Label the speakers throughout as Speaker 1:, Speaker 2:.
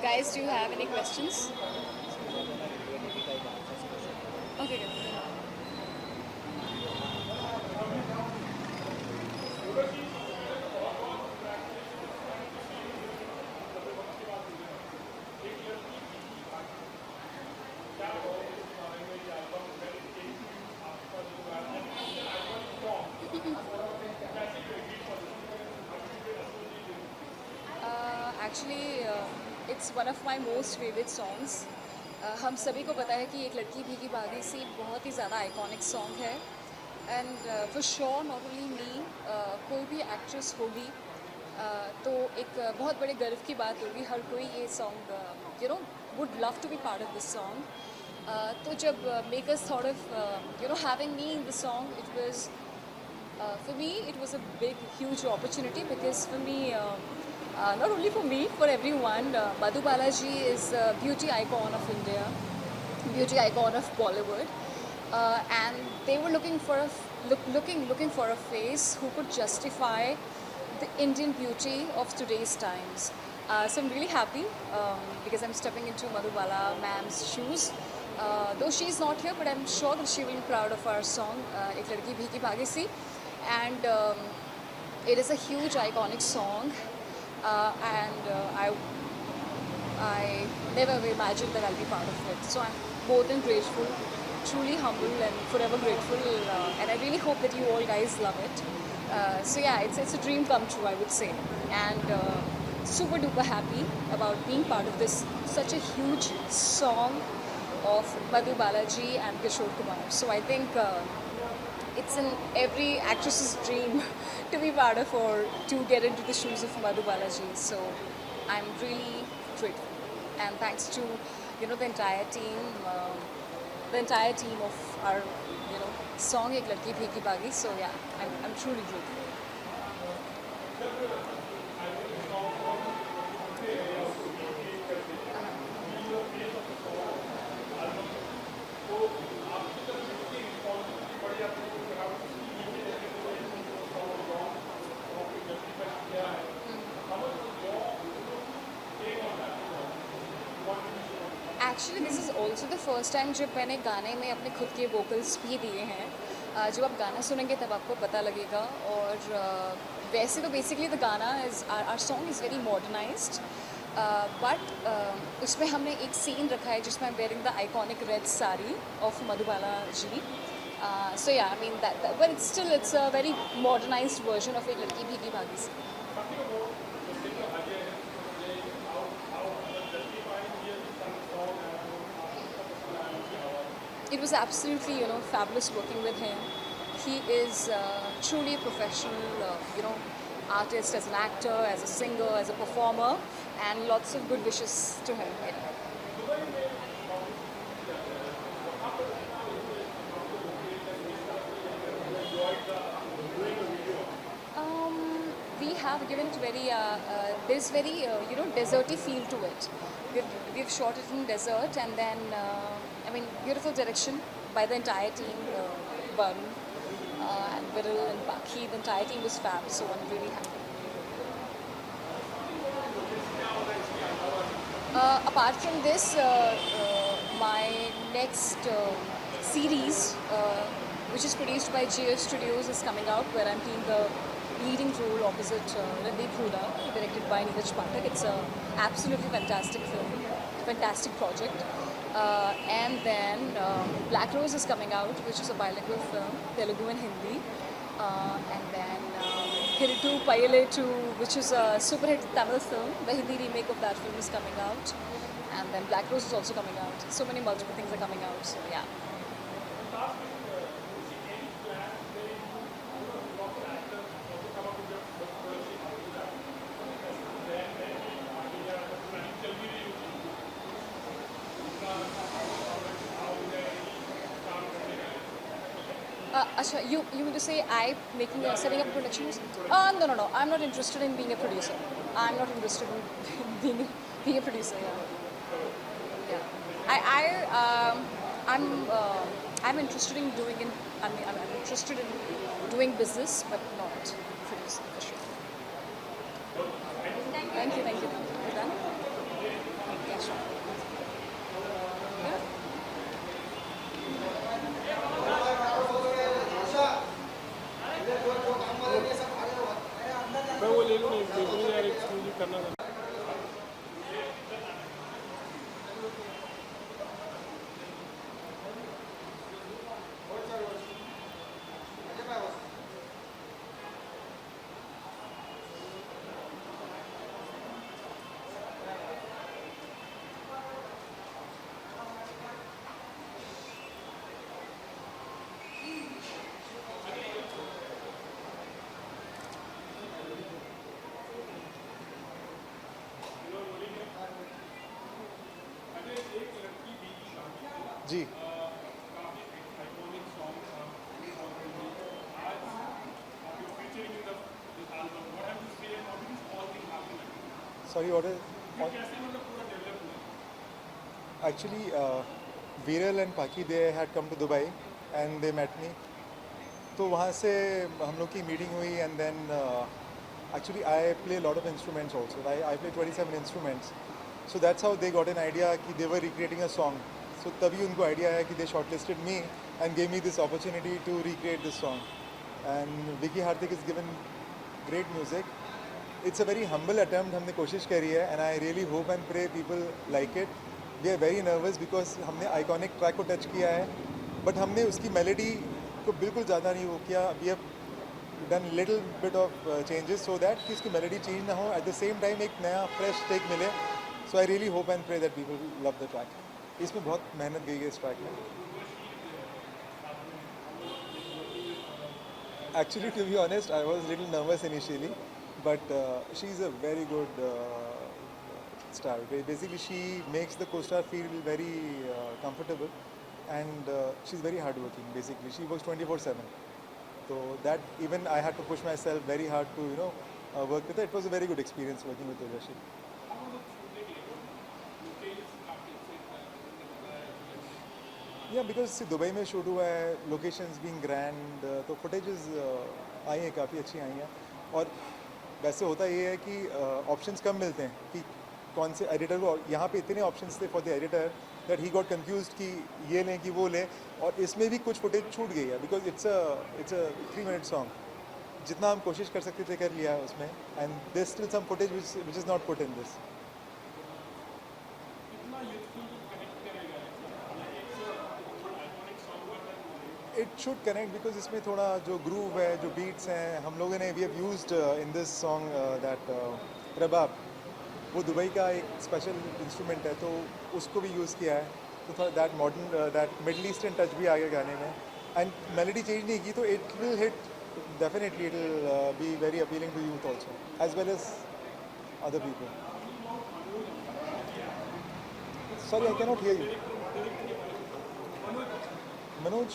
Speaker 1: Guys, do you have any questions? Okay, good. Actually, it's one of my most favorite songs. हम सभी को पता है कि एक लड़की भीगी भागी सी बहुत ही ज़्यादा आइकॉनिक सॉन्ग है and for sure not only me, कोई भी एक्ट्रेस होगी तो एक बहुत बड़े गर्व की बात होगी, हर कोई ये song would love to be part of this song. तो जब makers thought of having me in the song, it was for me it was a big huge opportunity because for me not only for me, for everyone, Madhu Balaji is a beauty icon of India, beauty icon of Bollywood, and they were looking for looking for a face who could justify the Indian beauty of today's times. So I'm really happy because I'm stepping into Madhu Bala ma'am's shoes. Though she's not here, but I'm sure that she will be proud of our song, Ek Ladki Bhigi Bhagi Si. And it is a huge iconic song, and I never imagined that I'll be part of it. So I'm both and grateful, truly humble and forever grateful, and I really hope that you all guys love it. So yeah, it's a dream come true, I would say, and super duper happy about being part of this such a huge song of Madhu Balaji and Kishore Kumar. So I think it's in every actress's dream to be part of or to get into the shoes of Madhu Balaji. So I'm really grateful, and thanks to the entire team of our song Ek Ladki Bhigi Bhagi. So yeah, I'm truly grateful. Actually this is also the first time जब मैंने गाने में अपने खुद के vocals भी दिए हैं. जब आप गाना सुनेंगे तब आपको पता लगेगा. और वैसे तो बेसिकली द गाना is or song is very modernized, but उसमें हमने एक सीन रखा है जिसमें I am wearing the iconic red sari of Madhubala ji. So yeah I mean that, but it's a very modernized version of एक लड़की भीगी भागी सी. It was absolutely, fabulous working with him. He is truly a professional, artist, as an actor, as a singer, as a performer, and lots of good wishes to him. We have given it very, there's very, deserty feel to it. We've shot it in desert, and then, beautiful direction by the entire team, Varun and Viral and Baki. The entire team was fab, so I'm really happy. Apart from this, my next series, which is produced by GS Studios, is coming out, where I'm playing the leading role opposite Randeep Hooda, directed by Neeraj Pathak. It's an absolutely fantastic film, fantastic project. And then Black Rose is coming out, which is a bilingual film, Telugu and Hindi. And then Hiritu Payale 2, which is a super hit Tamil film. The Hindi remake of that film is coming out. And then Black Rose is also coming out. So many multiple things are coming out, so yeah. Achha, you mean to say I setting up a production house? No. I'm not interested in being a producer. I'm not interested in being a producer. Yeah. I'm interested in I'm interested in doing business, but not producing for sure. Thank you. You're done?
Speaker 2: देखूंगा यार, exclusive करना था।
Speaker 3: जी sorry और actually Viral and पाकी they had come to Dubai and they met me, तो वहाँ से हम लोग की मीटिंग हुई and then actually I play lot of instruments also, I play 27 instruments, so that's how they got an idea कि they were recreating a song, सो तभी उनको आइडिया आया कि they shortlisted me and gave me this opportunity to recreate this song and Vicky Hardik is given great music. It's a very humble attempt हमने कोशिश करी है and I really hope and pray people like it. We are very nervous because हमने iconic track को touch किया है but हमने उसकी मेलोडी को बिल्कुल ज़्यादा नहीं वो किया. We have done little bit of changes so that कि उसकी मेलोडी चेंज ना हो, एट द सेम टाइम एक नया फ्रेश टेक मिले. So I really hope and pray that people love the track. इसमें बहुत मेहनत गई है इस ट्रैक में. Actually, to be honest, I was a little nervous initially, but she's a very good star. Basically, she makes the co-star feel very comfortable, and she's very hardworking. Basically, she works 24/7. So that even I had to push myself very hard to work with her. It was a very good experience working with Urvashi. या because Dubai में shoot हुआ है, locations being grand, तो footages आई हैं, काफ़ी अच्छी आई हैं. और वैसे होता ये है कि ऑप्शंस कम मिलते हैं कि कौन से एडिटर को. यहाँ पे इतने ऑप्शंस थे for the editor that he got confused कि ये लें कि वो लें, और इसमें भी कुछ फुटेज छूट गई है because it's a 3 minute song. जितना हम कोशिश कर सकते थे कर लिया है उसमें, and there still some footage which is not put in this. It should connect because इसमें थोड़ा जो ग्रूव है, जो बीट्स हैं, हम लोगों ने we have used in this song that रबाब. वो दुबई का एक स्पेशल इंस्ट्रूमेंट है, तो उसको भी यूज़ किया है. तो थोड़ा that modern that middle eastern touch भी आ गया गाने में. एंड मेलोडी चेंज नहीं की तो it will hit definitely. It will be very appealing to youth also as well as other people. Sorry I cannot hear you. Manoj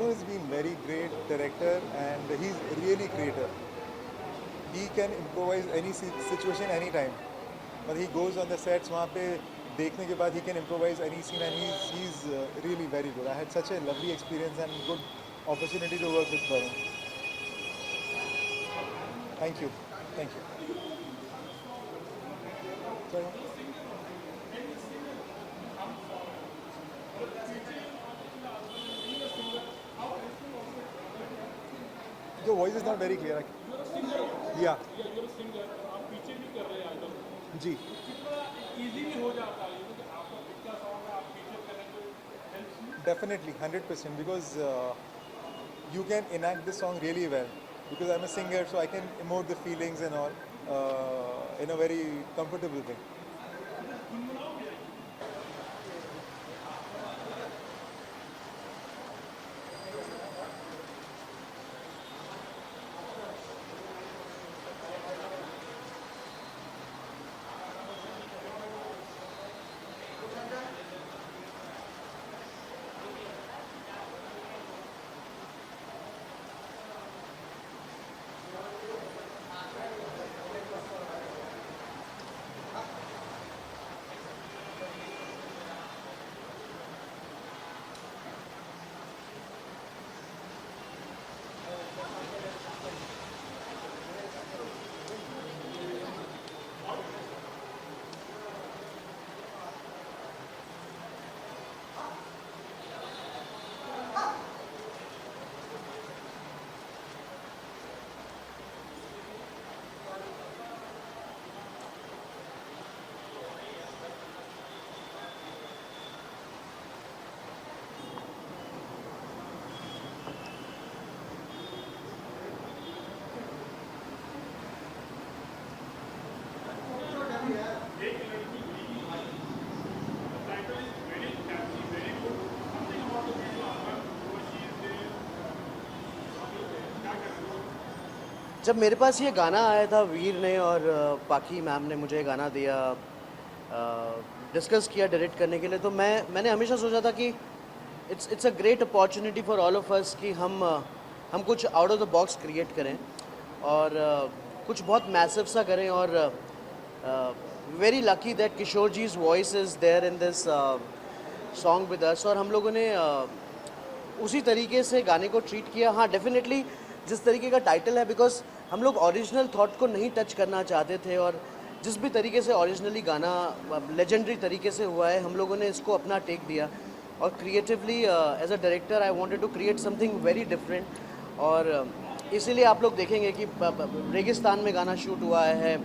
Speaker 3: has been very great director and he's really creative. He can improvise any situation anytime. But he goes on the sets, वहाँ पे देखने के बाद he can improvise any scene and he's really very good. I had such a lovely experience and good opportunity to work with Varun. Thank you. Thank you. Sorry. Your voice is not very clear. Yeah. Ji. Definitely, 100% because you can enact this song really well. Because I'm a singer, so I can emote the feelings and all in a very comfortable way.
Speaker 4: जब मेरे पास ये गाना आया था वीर ने और पाखी ma'am ने मुझे गाना दिया, डिस्कस किया डायरेक्ट करने के लिए, तो मैंने हमेशा सोचा था कि it's a great opportunity for all of us कि हम कुछ out of the box create करें और कुछ बहुत मैसिव सा करें। और very lucky that Kishore ji's voice is there in this song with us. और हम लोगों ने उसी तरीके से गाने को ट्रीट किया। हाँ, डेफिनेटली जिस तरीके का टाइटल है, बिकॉज हम लोग ओरिजिनल थॉट को नहीं टच करना चाहते थे, और जिस भी तरीके से ओरिजिनली गाना लेजेंडरी तरीके से हुआ है, हम लोगों ने इसको अपना टेक दिया और creatively as a director I wanted to create something very different. और इसीलिए आप लोग देखेंगे कि रेगिस्तान में गाना शूट हुआ है,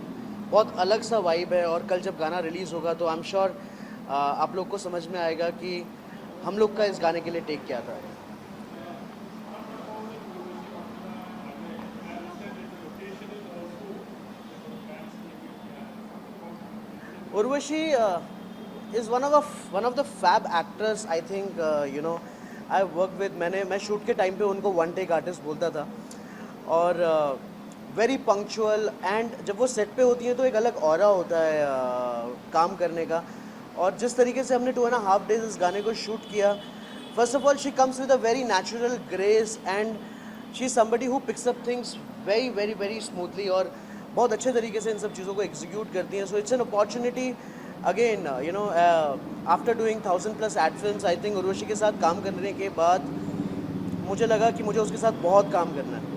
Speaker 4: बहुत अलग सा वाइब है। और कल जब गाना रिलीज़ होगा तो आई एम श्योर आप लोग को समझ में आएगा कि हम लोग का इस गाने के लिए टेक क्या था। Urvashi is one of the fab actors I think I worked with। मैं शूट के टाइम पे उनको वन टेक आर्टिस्ट बोलता था, और वेरी पंक्चुअल। एंड जब वो सेट पे होती हैं तो एक अलग ऑरा होता है काम करने का। और जिस तरीके से हमने 2.5 days इस गाने को शूट किया, first of all she comes with a very natural grace and she is somebody who picks up things very very very smoothly, और बहुत अच्छे तरीके से इन सब चीज़ों को एग्जीक्यूट करती हैं। So it's an opportunity again after doing 1000+ ad films, I think Urvashi के साथ काम करने के बाद मुझे लगा कि मुझे उसके साथ बहुत काम करना है।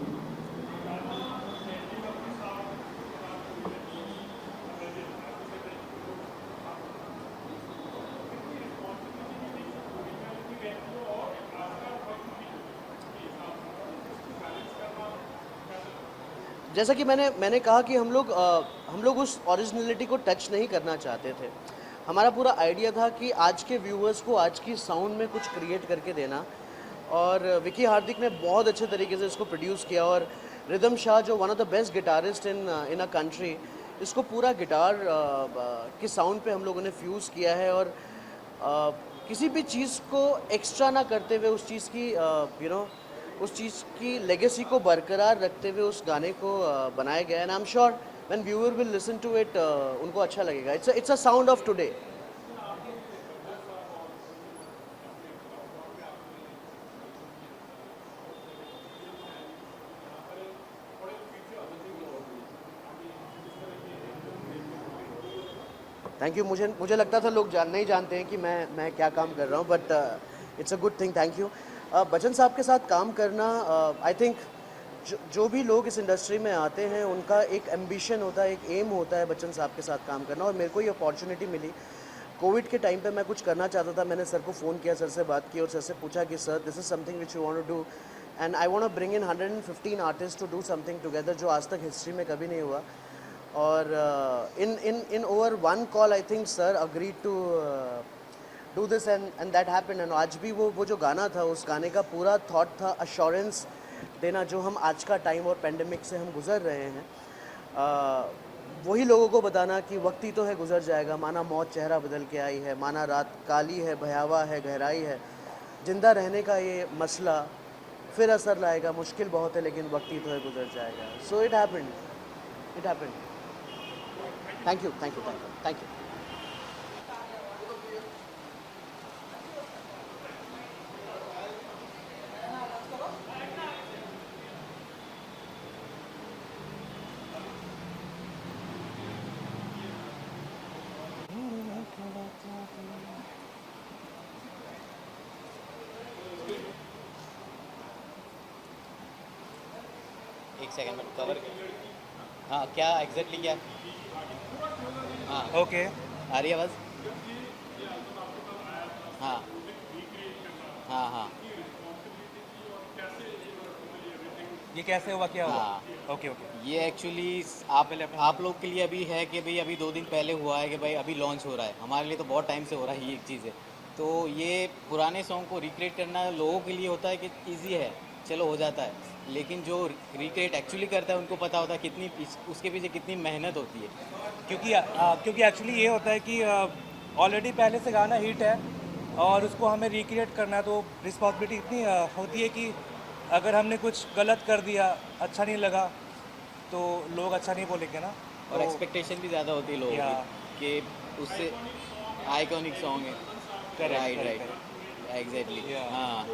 Speaker 4: जैसा कि मैंने कहा कि हम लोग उस ओरिजिनलिटी को टच नहीं करना चाहते थे। हमारा पूरा आइडिया था कि आज के व्यूअर्स को आज की साउंड में कुछ क्रिएट करके देना, और विकी हार्दिक ने बहुत अच्छे तरीके से इसको प्रोड्यूस किया। और रिदम शाह जो one of the best guitarist in a country, इसको पूरा गिटार के साउंड पे हम लोगों ने फ्यूज़ किया है। और किसी भी चीज़ को एक्स्ट्रा ना करते हुए उस चीज़ की उस चीज़ की लेगेसी को बरकरार रखते हुए उस गाने को बनाया गया है। And I am sure when viewer will listen to it उनको अच्छा लगेगा। It's a sound of today. Thank you. मुझे लगता था लोग नहीं जानते हैं कि मैं क्या काम कर रहा हूँ, but it's a good thing. Thank you. Bachchan साहब के साथ काम करना, आई थिंक जो भी लोग इस इंडस्ट्री में आते हैं उनका एक एम्बिशन होता है, एक एम होता है बच्चन साहब के साथ काम करना। और मेरे को ये अपॉर्चुनिटी मिली कोविड के टाइम पे, मैं कुछ करना चाहता था। मैंने सर को फ़ोन किया, सर से बात की और सर से पूछा कि sir this is something which you want to do and I want to bring in 115 artist to do something together, जो आज तक हिस्ट्री में कभी नहीं हुआ। और in over one call I think sir agree to do this and that happened. And आज भी वो जो गाना था, उस गाने का पूरा थॉट था अश्योरेंस देना, जो हम आज का टाइम और पेंडेमिक से हम गुज़र रहे हैं, वही लोगों को बताना कि वक्त ही तो है गुज़र जाएगा, माना मौत चेहरा बदल के आई है, माना रात काली है भयावा है गहराई है, जिंदा रहने का ये मसला फिर असर लाएगा, मुश्किल बहुत है लेकिन वक्त ही तो है गुज़र जाएगा। So it happened. Thank you.
Speaker 5: एक सेकंड में कवर। हाँ, क्या एग्जैक्टली क्या? हाँ,
Speaker 6: ओके
Speaker 5: आ रही है आवाज़? हाँ हाँ हाँ
Speaker 6: ये कैसे हुआ, क्या हुआ?
Speaker 5: हाँ,
Speaker 6: ओके
Speaker 5: ये एक्चुअली आप लोग के लिए अभी है कि भाई अभी 2 दिन पहले हुआ है कि भाई अभी लॉन्च हो रहा है। हमारे लिए तो बहुत टाइम से हो रहा है ये एक चीज़ है। तो ये पुराने सॉन्ग को रिक्रिएट करना लोगों के लिए होता है कि इजी है, चलो हो जाता है, लेकिन जो रिक्रिएट एक्चुअली करता है उनको पता होता है कितनी उसके पीछे कितनी मेहनत होती है।
Speaker 6: क्योंकि एक्चुअली ये होता है कि ऑलरेडी पहले से गाना हिट है और उसको हमें रिक्रिएट करना है, तो रिस्पॉन्सिबिलिटी इतनी होती है कि अगर हमने कुछ गलत कर दिया, अच्छा नहीं लगा, तो लोग अच्छा नहीं बोलेंगे ना।
Speaker 5: और
Speaker 6: तो
Speaker 5: एक्सपेक्टेशन भी ज़्यादा होती है लोगों
Speaker 6: या
Speaker 5: की कि उससे आइकॉनिक सॉन्ग है।
Speaker 6: Correct
Speaker 5: right
Speaker 6: correct
Speaker 5: right exactly
Speaker 6: Yeah.
Speaker 5: हाँ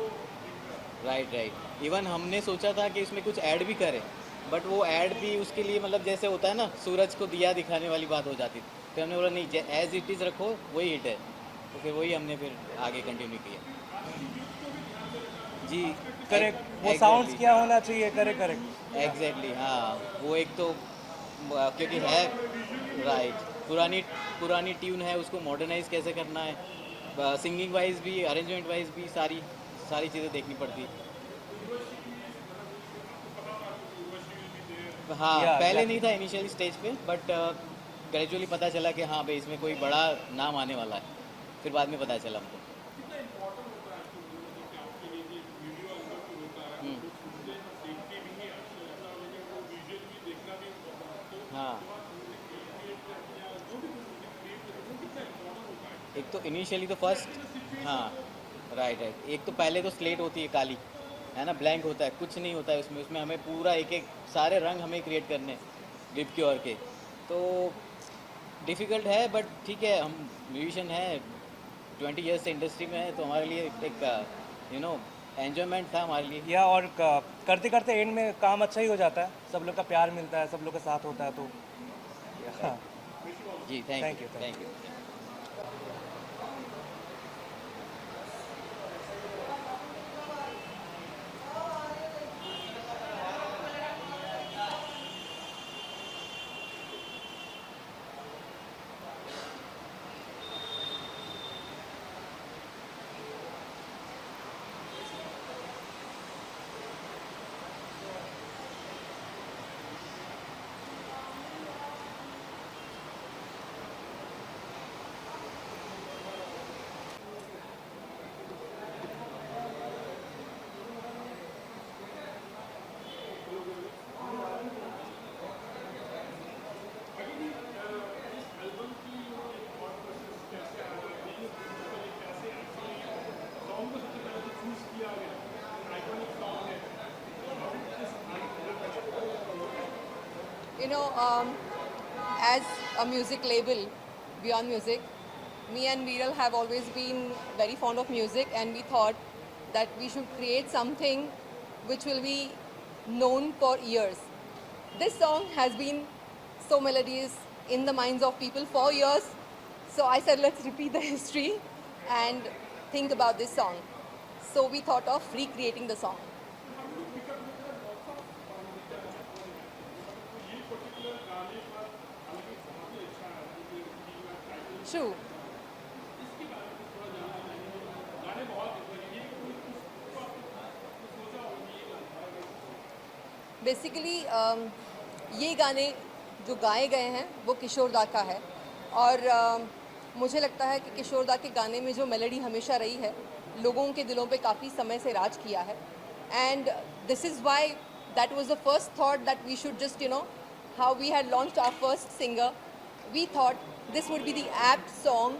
Speaker 5: राइट राइट। इवन हमने सोचा था कि इसमें कुछ ऐड भी करें, बट वो ऐड भी उसके लिए मतलब जैसे होता है ना सूरज को दिया दिखाने वाली बात हो जाती थी। फिर हमने बोला नहीं, एज इट इज़ रखो, वही हिट है। तो फिर वही हमने फिर आगे कंटिन्यू किया। जी
Speaker 6: करेक्ट, वो साउंड्स क्या होना चाहिए, करेक्ट करेक्ट।
Speaker 5: एग्जैक्टली हाँ, वो एक तो क्योंकि है राइट, पुरानी पुरानी ट्यून है, उसको मॉडर्नाइज कैसे करना है, सिंगिंग वाइज भी, अरेंजमेंट वाइज भी, सारी सारी चीज़ें देखनी पड़ती। हाँ
Speaker 6: या
Speaker 5: पहले नहीं था इनिशियली स्टेज पे, बट ग्रेजुअली पता चला कि हाँ भाई इसमें कोई बड़ा नाम आने वाला है। फिर बाद में पता चला हमको। हम्म, हाँ एक तो इनिशियली तो फर्स्ट, हाँ राइट राइट, एक तो पहले तो स्लेट होती है काली, है ना, ब्लैंक होता है, कुछ नहीं होता है उसमें। उसमें हमें पूरा एक एक सारे रंग हमें क्रिएट करने हैं, लिप के और के। तो डिफ़िकल्ट है, बट ठीक है, हम म्यूजिशियन हैं, 20 ईयर्स से इंडस्ट्री में है, तो हमारे लिए एक यू नो एन्जॉयमेंट था हमारे लिए।
Speaker 6: या और करते करते एंड में काम अच्छा ही हो जाता है, सब लोग का प्यार मिलता है, सब लोग का साथ होता है, तो हाँ।
Speaker 5: जी
Speaker 6: Thank
Speaker 5: thank
Speaker 6: you,
Speaker 5: you
Speaker 6: thank
Speaker 5: thank you.
Speaker 7: You know, as a music label, Beyond Music, me and Viral have always been very fond of music, and we thought that we should create something which will be known for years. This song has been so melodious in the minds of people for years. So I said, let's repeat the history and think about this song. So we thought of recreating the song. True. Basically ये गाने जो गाए गए हैं वो किशोर दा का है, और मुझे लगता है कि किशोर दा के गाने में जो मेलोडी हमेशा रही है, लोगों के दिलों पे काफ़ी समय से राज किया है. And this is why that was the first thought that we should just how we had launched our first singer, we thought this would be the apt song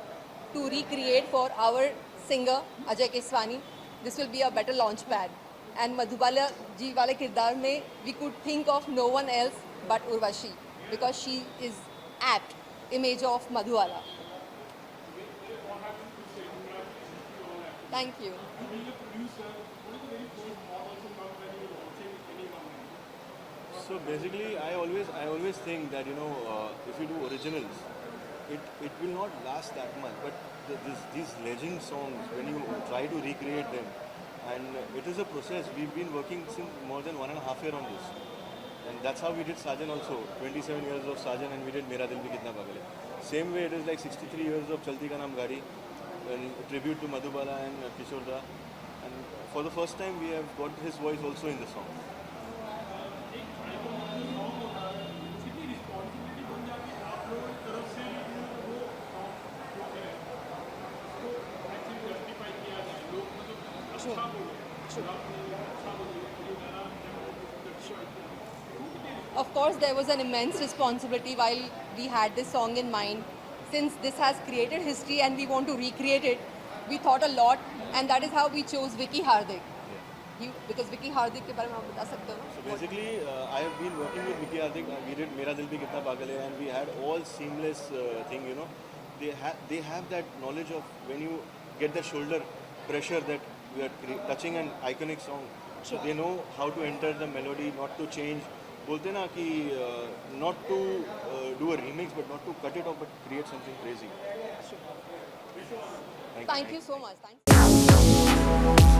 Speaker 7: to recreate for our singer Ajay Keswani. This will be a better launch pad. And Madhubala ji wale kirdar mein we could think of no one else but Urvashi, because she is apt image of Madhubala. Thank you.
Speaker 2: So basically, I always think that if you do originals, it will not last that much. But these legend songs, when you try to recreate them, and it is a process. We've been working since more than 1.5 years on this, and that's how we did Sajan also. 27 years of Sajan, and we did Mera Dil Bhi Kitna Pagal Hai. Same way, it is like 63 years of Chalti Ka Naam Gadi, and tribute to Madhubala and Kishore Da. And for the first time, we have got his voice also in the song.
Speaker 7: Of course, there was an immense responsibility while we had this song in mind. Since this has created history and we want to recreate it, we thought a lot, and that is how we chose Vicky Hardik. Because Vicky Hardik के बारे में आप बता सकते हो
Speaker 2: So
Speaker 7: ना?
Speaker 2: basically, I have been working with Vicky Hardik. We did Mera Dil Bhi Kitna Pagal Hai, and we had all seamless thing. You know, they have that knowledge of when you get the shoulder pressure that we are touching an iconic song. So they know how to enter the melody, not to change. बोलते ना कि not to do a remix, but not to cut it off, but create something crazy.
Speaker 7: Thank you so much. Thank you.